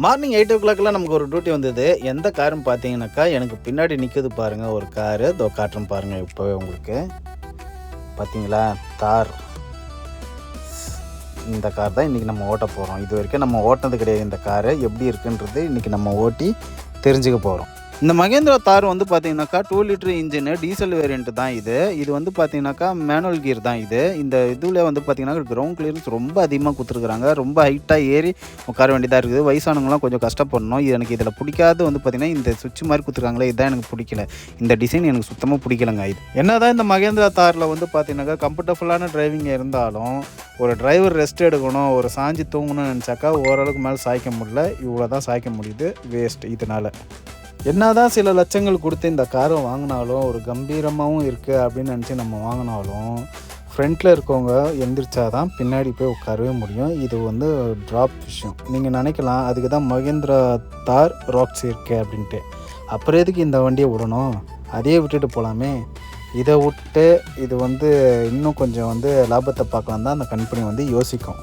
Morning 8:00 நமக்கு ஒரு duty வந்தது. எந்த காருன்னு பார்த்தீங்கன்னாக்கா, எனக்கு பின்னாடி நிற்குது பாருங்கள் ஒரு காரு. இதோ காட்டுறேன் பாருங்கள் இப்போவே உங்களுக்கு. பார்த்தீங்களா தார். இந்த கார் தான் இன்றைக்கி நம்ம ஓட்ட போகிறோம். இது வரைக்கும் நம்ம ஓட்டினது கிடையாது. இந்த காரு எப்படி இருக்குன்றது இன்றைக்கி நம்ம ஓட்டி தெரிஞ்சுக்க போகிறோம். இந்த மகேந்திரா தார் வந்து பார்த்தீங்கன்னாக்கா 2 லிட்டர் இன்ஜினு டீசல் வேரியண்ட் தான் இது. இது வந்து பார்த்தீங்கன்னாக்கா மேனுவல் கியர் தான் இது. இந்த இதில் வந்து பார்த்தீங்கன்னா கிரவுண்ட் கிளியரன்ஸ் ரொம்ப அதிகமாக கொடுத்துருக்குறாங்க. ரொம்ப ஹைட்டாக ஏறி உட்கார வேண்டியதாக இருக்குது. வயசானவங்களாம் கொஞ்சம் கஷ்டப்படணும். இது எனக்கு இதில் பிடிக்காது வந்து பார்த்தீங்கன்னா இந்த சுவிட்ச் மாதிரி கொடுத்துருக்காங்களே இதுதான் எனக்கு பிடிக்கல. இந்த டிசைன் எனக்கு சுத்தமாக பிடிக்கலங்க. இது என்ன தான் இந்த மகேந்திரா தாரில் வந்து பார்த்தீங்கன்னாக்கா கம்ஃபர்டபுளான டிரைவிங் இருந்தாலும் ஒரு டிரைவர் ரெஸ்ட் எடுக்கணும், ஒரு சாஞ்சி தூங்கணும்னு நினச்சாக்கா ஓரளவுக்கு மேலே சாய்க்க முடியல. இவ்வளோ தான் சாய்க்க முடியுது வேஸ்ட். இதனால் என்னதான் சில லட்சங்கள் கொடுத்து இந்த காரை வாங்கினாலும் ஒரு கம்பீரமாகவும் இருக்குது அப்படின்னு நினச்சி நம்ம வாங்கினாலும் ஃப்ரண்ட்டில் இருக்கவங்க எந்திரிச்சாதான் பின்னாடி போய் உட்காரவே முடியும். இது வந்து ட்ராப் விஷயம். நீங்கள் நினைக்கலாம் அதுக்கு தான் மகேந்திரா தார் ராக்ஸ் இருக்குது அப்படின்ட்டு. அப்புறம் எதுக்கு இந்த வண்டியை விடணும்? அதையே விட்டுட்டு போகலாமே. இதை விட்டு இது வந்து இன்னும் கொஞ்சம் வந்து லாபத்தை பார்க்கலாம் தான் அந்த கம்பெனி வந்து யோசிக்கும்.